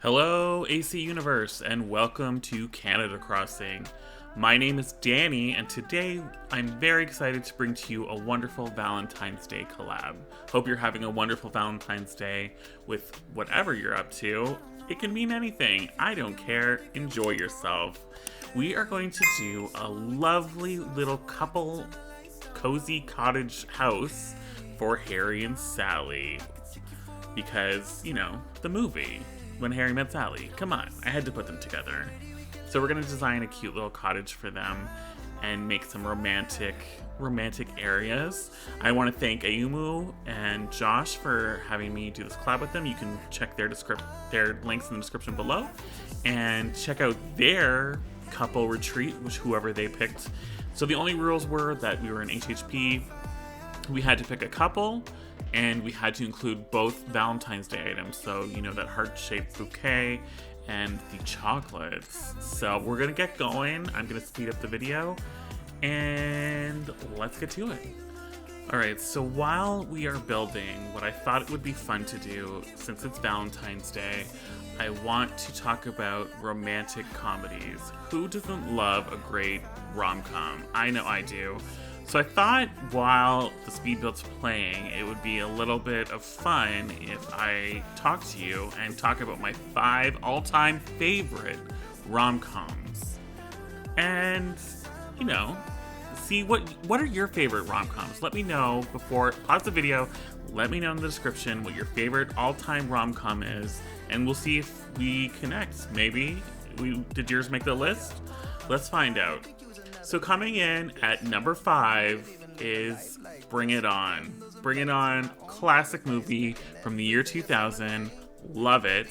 Hello, AC Universe, and welcome to Canada Crossing. My name is Danny, and today I'm very excited to bring to you a wonderful Valentine's Day collab. Hope you're having a wonderful Valentine's Day with whatever you're up to. It can mean anything. I don't care. Enjoy yourself. We are going to do a lovely little couple cozy cottage house for Harry and Sally. Because, the movie. When Harry Met Sally. Come on, I had to put them together. So we're gonna design a cute little cottage for them and make some romantic areas. I want to thank Ayumu and Josh for having me do this collab with them. You can check their links in the description below and check out their couple retreat, whoever they picked. So the only rules were that we were in HHP, we had to pick a couple, and we had to include both Valentine's Day items. So, that heart-shaped bouquet and the chocolates. So we're gonna get going. I'm gonna speed up the video and let's get to it. All right, so while we are building, what I thought it would be fun to do, since it's Valentine's Day, I want to talk about romantic comedies. Who doesn't love a great rom-com? I know I do. So I thought while the speed build's playing, it would be a little bit of fun if I talk to you and talk about my 5 all-time favorite rom-coms. And, see what are your favorite rom-coms? Let me know before, pause the video, let me know in the description what your favorite all-time rom-com is, and we'll see if we connect. Maybe, did yours make the list? Let's find out. So coming in at number 5 is Bring It On. Bring It On, classic movie from the year 2000. Love it.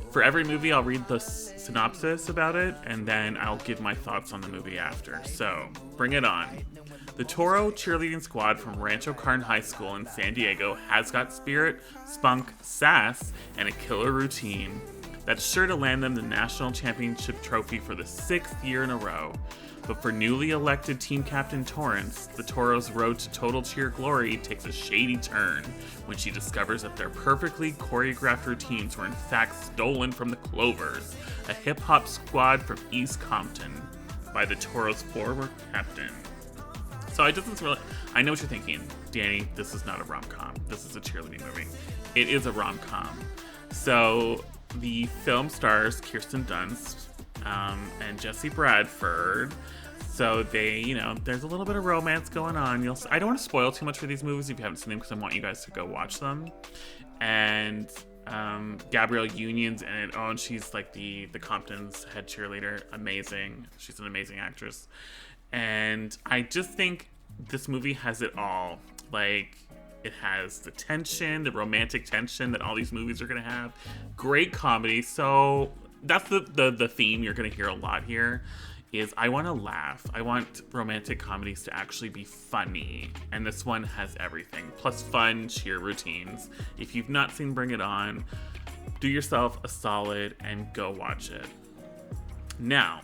For every movie, I'll read the synopsis about it, and then I'll give my thoughts on the movie after. So, Bring It On. The Toro cheerleading squad from Rancho Carn High School in San Diego has got spirit, spunk, sass, and a killer routine that's sure to land them the national championship trophy for the 6th year in a row. But for newly elected team captain Torrance, the Toro's road to total cheer glory takes a shady turn when she discovers that their perfectly choreographed routines were in fact stolen from the Clovers, a hip-hop squad from East Compton, by the Toro's former captain. So I know what you're thinking. Danny, this is not a rom-com. This is a cheerleading movie. It is a rom-com. So the film stars Kirsten Dunst and Jesse Bradford. So they, there's a little bit of romance going on. I don't want to spoil too much for these movies if you haven't seen them because I want you guys to go watch them. And Gabrielle Union's in it. Oh, and she's like the Compton's head cheerleader. Amazing. She's an amazing actress. And I just think this movie has it all. Like, it has the tension, the romantic tension that all these movies are going to have. Great comedy. So that's the theme you're going to hear a lot here. Is I want to laugh. I want romantic comedies to actually be funny. And this one has everything. Plus fun cheer routines. If you've not seen Bring It On, do yourself a solid and go watch it. Now,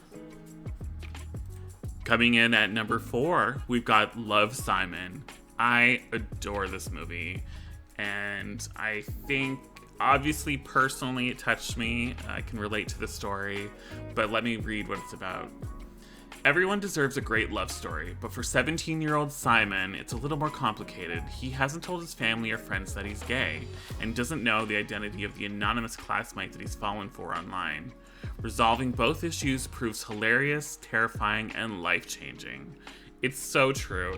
coming in at number 4, we've got Love, Simon. I adore this movie. And I think, obviously, personally, it touched me. I can relate to the story. But let me read what it's about. Everyone deserves a great love story, but for 17-year-old Simon, it's a little more complicated. He hasn't told his family or friends that he's gay, and doesn't know the identity of the anonymous classmate that he's fallen for online. Resolving both issues proves hilarious, terrifying, and life-changing. It's so true.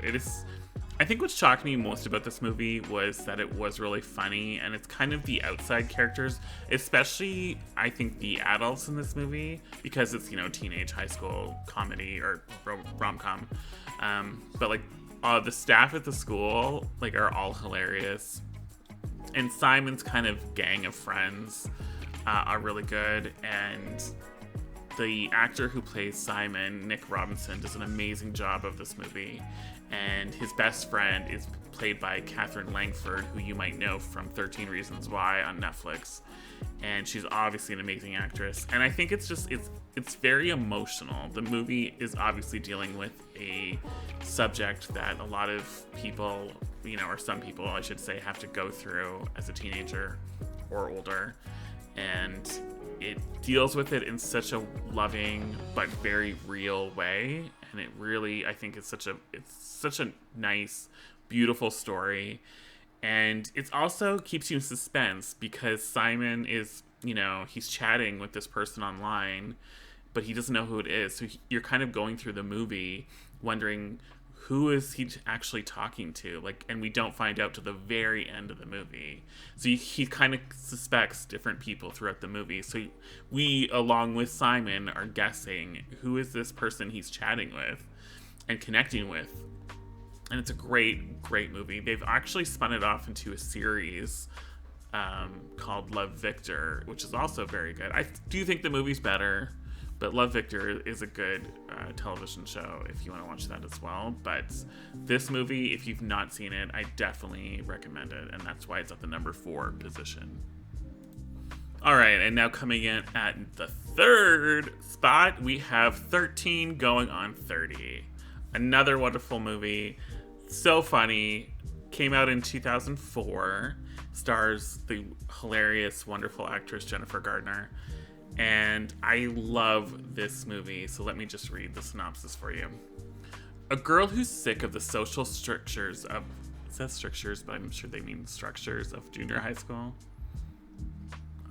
I think what shocked me most about this movie was that it was really funny, and it's kind of the outside characters, especially, I think, the adults in this movie, because it's, teenage high school comedy or rom-com. But, the staff at the school, are all hilarious. And Simon's kind of gang of friends are really good, and the actor who plays Simon, Nick Robinson, does an amazing job of this movie. And his best friend is played by Catherine Langford, who you might know from 13 Reasons Why on Netflix. And she's obviously an amazing actress. And I think it's very emotional. The movie is obviously dealing with a subject that a lot of people, or some people, I should say, have to go through as a teenager or older. And deals with it in such a loving but very real way, and it really, I think, it's such a nice, beautiful story. And it also keeps you in suspense because Simon is, he's chatting with this person online, but he doesn't know who it is. So you're kind of going through the movie wondering, who is he actually talking to? And we don't find out to the very end of the movie. So he kind of suspects different people throughout the movie. So we, along with Simon, are guessing, who is this person he's chatting with and connecting with? And it's a great, great movie. They've actually spun it off into a series called Love, Victor, which is also very good. I do think the movie's better, but Love, Victor is a good television show if you want to watch that as well. But this movie, if you've not seen it, I definitely recommend it. And that's why it's at the number 4 position. All right, and now coming in at the 3rd spot, we have 13 going on 30. Another wonderful movie. So funny. Came out in 2004. Stars the hilarious, wonderful actress Jennifer Gardner. And I love this movie, so let me just read the synopsis for you. A girl who's sick of the social strictures of... It says strictures, but I'm sure they mean structures of junior high school.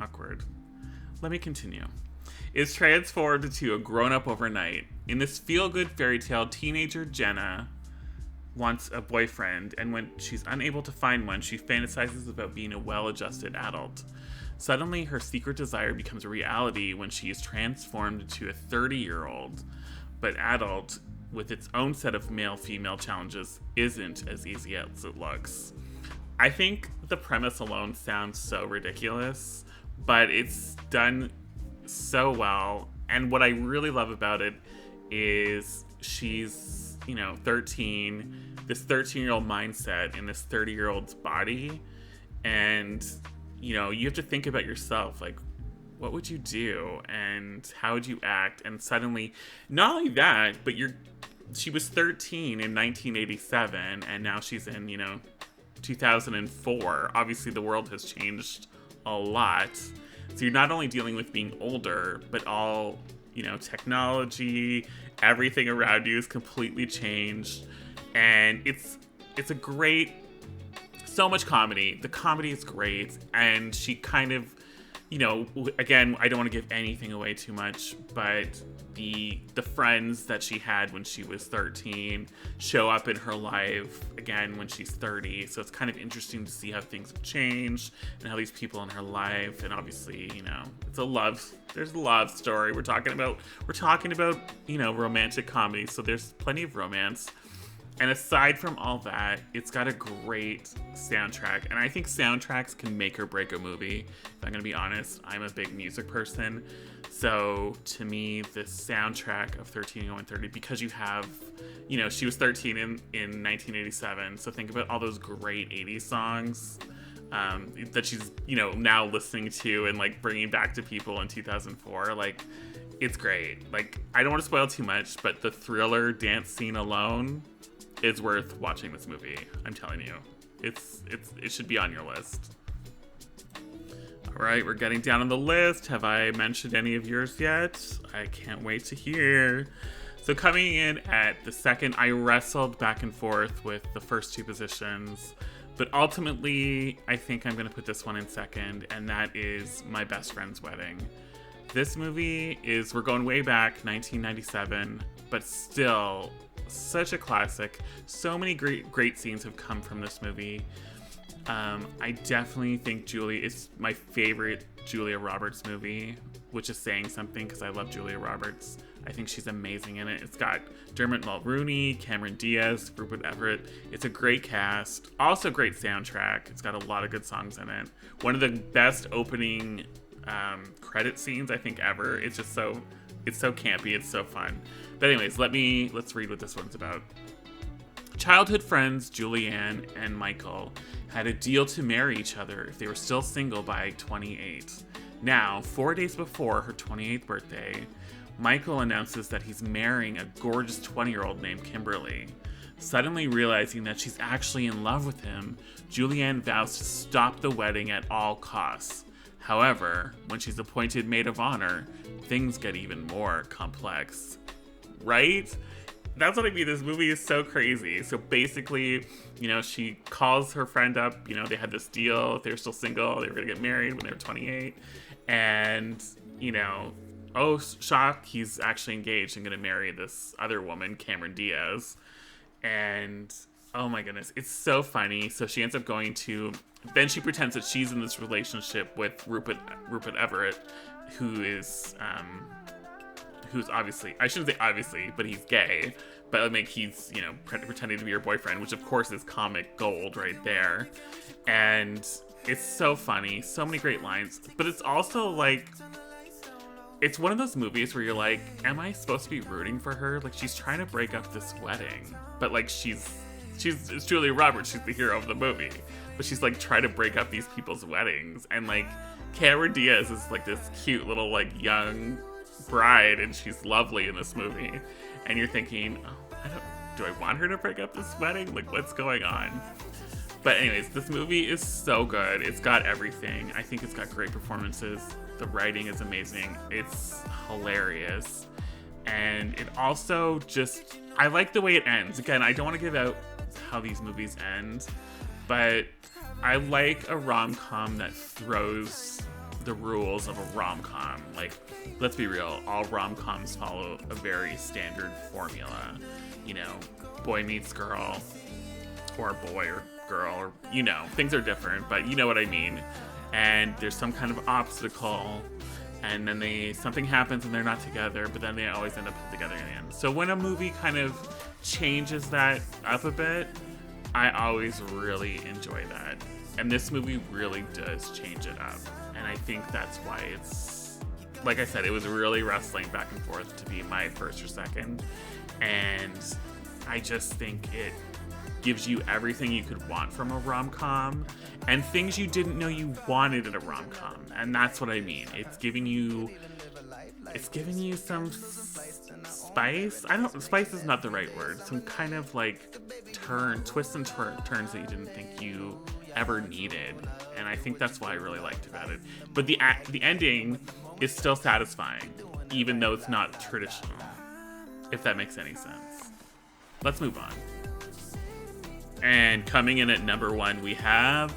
Awkward. Let me continue. Is transformed into a grown-up overnight. In this feel-good fairy tale, teenager Jenna wants a boyfriend, and when she's unable to find one, she fantasizes about being a well-adjusted adult. Suddenly, her secret desire becomes a reality when she is transformed into a 30-year-old, but adult with its own set of male-female challenges isn't as easy as it looks. I think the premise alone sounds so ridiculous, but it's done so well. And what I really love about it is she's, 13, this 13-year-old mindset in this 30-year-old's body. And, you have to think about yourself, what would you do and how would you act? And suddenly, not only that, but she was 13 in 1987 and now she's in, 2004. Obviously the world has changed a lot. So you're not only dealing with being older, but all, technology, everything around you is completely changed. And it's a great, so much comedy. The comedy is great. And she kind of, again, I don't want to give anything away too much, but the friends that she had when she was 13 show up in her life again when she's 30. So it's kind of interesting to see how things have changed and how these people in her life, and obviously, there's a love story. We're talking about, romantic comedy. So there's plenty of romance. And aside from all that, it's got a great soundtrack. And I think soundtracks can make or break a movie. If I'm going to be honest, I'm a big music person. So to me, the soundtrack of 13 Going 30, because you have, she was 13 in 1987. So think about all those great 80s songs that she's, now listening to and bringing back to people in 2004. It's great. I don't want to spoil too much, but the Thriller dance scene alone is worth watching this movie. I'm telling you, it should be on your list. All right, we're getting down on the list. Have I mentioned any of yours yet? I can't wait to hear. So coming in at the second, I wrestled back and forth with the first 2 positions, but ultimately I think I'm going to put this one in second, and that is My Best Friend's Wedding. This movie is, we're going way back, 1997, but still such a classic. So many great scenes have come from this movie. I definitely think it's my favorite Julia Roberts movie, which is saying something because I love Julia Roberts. I think she's amazing in it. It's got Dermot Mulroney, Cameron Diaz, Rupert Everett. It's a great cast. Also great soundtrack. It's got a lot of good songs in it. One of the best opening credit scenes I think ever. It's so campy. It's so fun. But anyways, let's read what this one's about. Childhood friends Julianne and Michael had a deal to marry each other if they were still single by 28. Now, 4 days before her 28th birthday, Michael announces that he's marrying a gorgeous 20-year-old named Kimberly. Suddenly realizing that she's actually in love with him, Julianne vows to stop the wedding at all costs. However, when she's appointed maid of honor, things get even more complex. Right? That's what I mean. This movie is so crazy. So basically, she calls her friend up. They had this deal. If they were still single, they were going to get married when they were 28. And, oh, shock, he's actually engaged and going to marry this other woman, Cameron Diaz. And, oh my goodness, it's so funny. So she ends up then she pretends that she's in this relationship with Rupert Everett, who's obviously, I shouldn't say obviously, but he's gay. But he's, pretending to be her boyfriend, which of course is comic gold right there. And it's so funny. So many great lines. But it's also it's one of those movies where you're like, am I supposed to be rooting for her? She's trying to break up this wedding. But it's Julia Roberts. She's the hero of the movie. But she's trying to break up these people's weddings. And Cameron Diaz is this cute little young bride, and she's lovely in this movie. And you're thinking, oh, do I want her to break up this wedding? What's going on? But anyways, this movie is so good. It's got everything. I think it's got great performances. The writing is amazing. It's hilarious. And it also I like the way it ends. Again, I don't want to give out how these movies end, but I like a rom-com that throws the rules of a rom-com. Let's be real, all rom-coms follow a very standard formula. Boy meets girl, or boy or girl, or things are different, but you know what I mean. And there's some kind of obstacle, and then something happens and they're not together, but then they always end up together in the end. So when a movie kind of changes that up a bit, I always really enjoy that. And this movie really does change it up. And I think that's why it's, like I said, it was really wrestling back and forth to be my first or second. And I just think it gives you everything you could want from a rom-com and things you didn't know you wanted in a rom-com. And that's what I mean. It's giving you some spice. Spice is not the right word. Some kind of twists and turns that you didn't think you ever needed. And I think that's what I really liked about it. But the ending is still satisfying, even though it's not traditional, if that makes any sense. Let's move on. And coming in at number 1, we have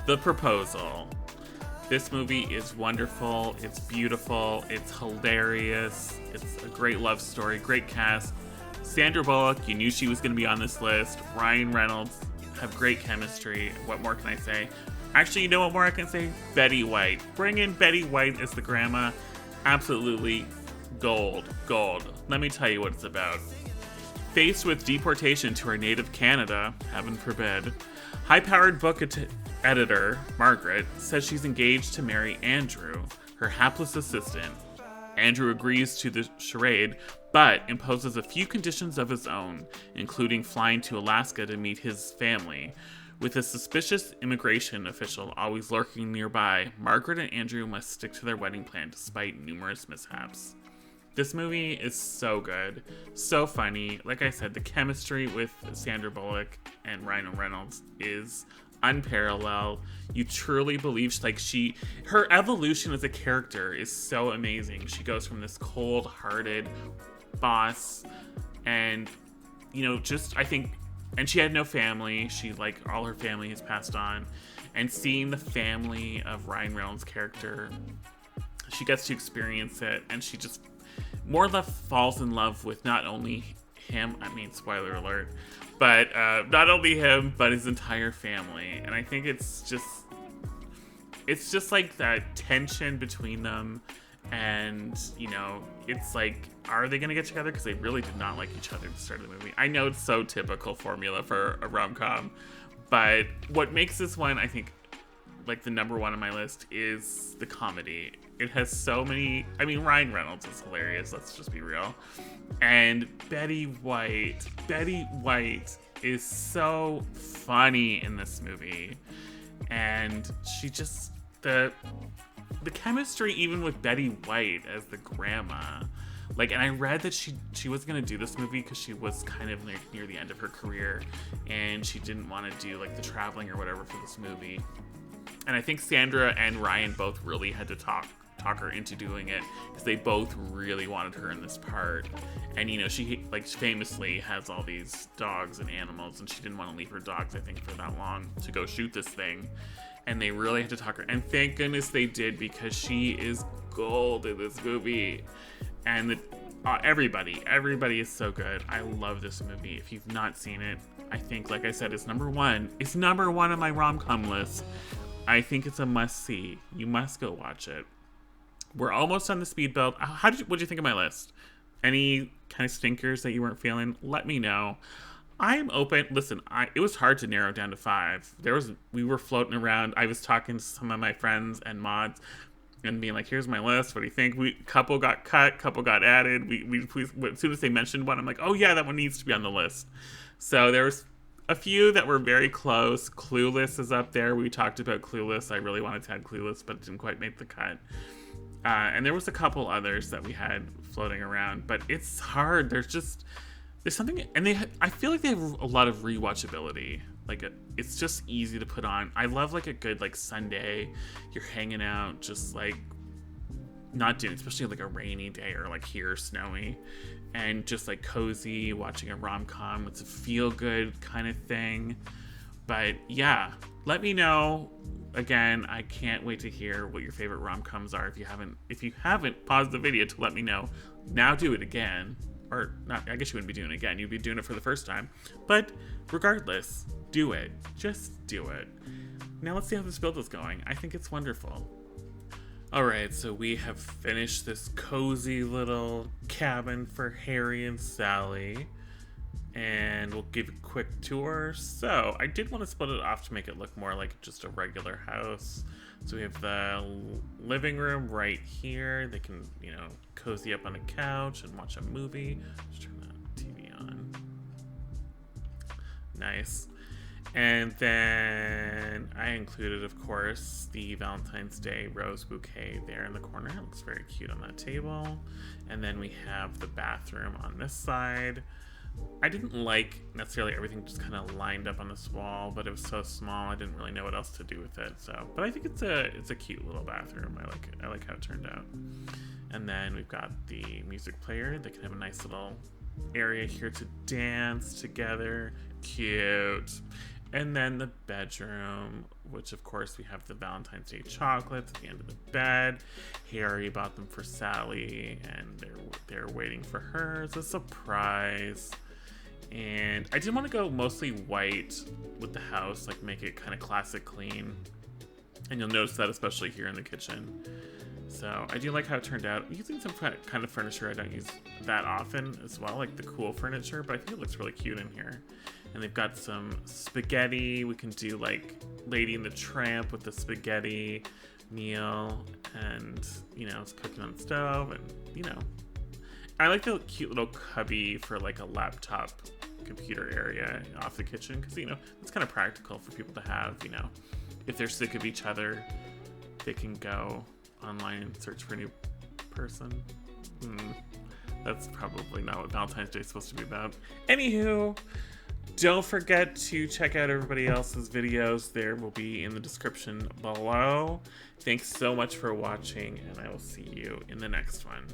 The Proposal. This movie is wonderful. It's beautiful. It's hilarious. It's a great love story. Great cast. Sandra Bullock, you knew she was going to be on this list. Ryan Reynolds have great chemistry. What more can I say? Actually, you know what more I can say? Betty White. Bring in Betty White as the grandma. Absolutely gold. Let me tell you what it's about. Faced with deportation to her native Canada, heaven forbid, high-powered book editor, Margaret, says she's engaged to marry Andrew, her hapless assistant. Andrew agrees to the charade, but imposes a few conditions of his own, including flying to Alaska to meet his family. With a suspicious immigration official always lurking nearby, Margaret and Andrew must stick to their wedding plan despite numerous mishaps. This movie is so good, so funny. Like I said, the chemistry with Sandra Bullock and Ryan Reynolds is unparalleled. You truly believe her evolution as a character is so amazing. She goes from this cold-hearted boss and, I think, and she had no family. She, all her family has passed on. And seeing the family of Ryan Reynolds' character, she gets to experience it, and she just more or less falls in love with not only him, spoiler alert, but not only him, but his entire family. And I think it's just that tension between them. And, it's are they going to get together? Because they really did not like each other at the start of the movie. I know it's so typical formula for a rom-com, but what makes this one, I think, the number 1 on my list is the comedy. It has so many, Ryan Reynolds is hilarious, let's just be real. And Betty White is so funny in this movie. And she just, the chemistry even with Betty White as the grandma. And I read that she was going to do this movie because she was kind of near the end of her career. And she didn't want to do the traveling or whatever for this movie. And I think Sandra and Ryan both really had to talk her into doing it because they both really wanted her in this part. And you know, she like famously has all these dogs and animals, and she didn't want to leave her dogs, I think, for that long to go shoot this thing. And they really had to talk her, and thank goodness they did, because she is gold in this movie. And everybody is so good. I love this movie. If you've not seen it, I think, like I said, it's number one. It's number one on my rom-com list. I think it's a must-see. You must go watch it. We're almost on the speed build. What'd you think of my list? Any kind of stinkers that you weren't feeling? Let me know. I'm open. Listen, it was hard to narrow down to 5. We were floating around. I was talking to some of my friends and mods and being like, here's my list. What do you think? Couple got cut, couple got added. We as soon as they mentioned one, I'm like, oh yeah, that one needs to be on the list. So there was a few that were very close. Clueless is up there. We talked about Clueless. I really wanted to add Clueless, but it didn't quite make the cut. And there was a couple others that we had floating around, but it's hard. There's something, and I feel like they have a lot of rewatchability. Like it's just easy to put on. I love like a good like Sunday, you're hanging out, just like not doing, especially like a rainy day or like here snowy, and just like cozy watching a rom-com. It's a feel good kind of thing. But yeah, let me know. Again, I can't wait to hear what your favorite rom-coms are. If you haven't paused the video to let me know, now do it again. Or not, I guess you wouldn't be doing it again. You'd be doing it for the first time. But regardless, do it. Just do it. Now let's see how this build is going. I think it's wonderful. All right, so we have finished this cozy little cabin for Harry and Sally. And we'll give a quick tour. So I did want to split it off to make it look more like just a regular house. So we have the living room right here. They can, cozy up on a couch and watch a movie. Just turn the TV on. Nice. And then I included, of course, the Valentine's Day rose bouquet there in the corner. It looks very cute on that table. And then we have the bathroom on this side. I didn't like necessarily everything just kind of lined up on this wall, but it was so small I didn't really know what else to do with it. So, but I think it's a cute little bathroom. I like it. I like how it turned out. And then we've got the music player. They can have a nice little area here to dance together. Cute. And then the bedroom, which of course we have the Valentine's Day chocolates at the end of the bed. Harry bought them for Sally, and they're waiting for her as a surprise. And I did want to go mostly white with the house, like make it kind of classic clean. And you'll notice that especially here in the kitchen. So I do like how it turned out. I'm using some kind of furniture I don't use that often as well, like the cool furniture, but I think it looks really cute in here. And they've got some spaghetti. We can do like Lady and the Tramp with the spaghetti meal, and it's cooking on the stove, and I like the cute little cubby for like a laptop computer area off the kitchen, because it's kind of practical for people to have. If they're sick of each other, they can go online and search for a new person. That's probably not what Valentine's Day is supposed to be about. Anywho, don't forget to check out everybody else's videos. There will be in the description below. Thanks so much for watching, and I will see you in the next one.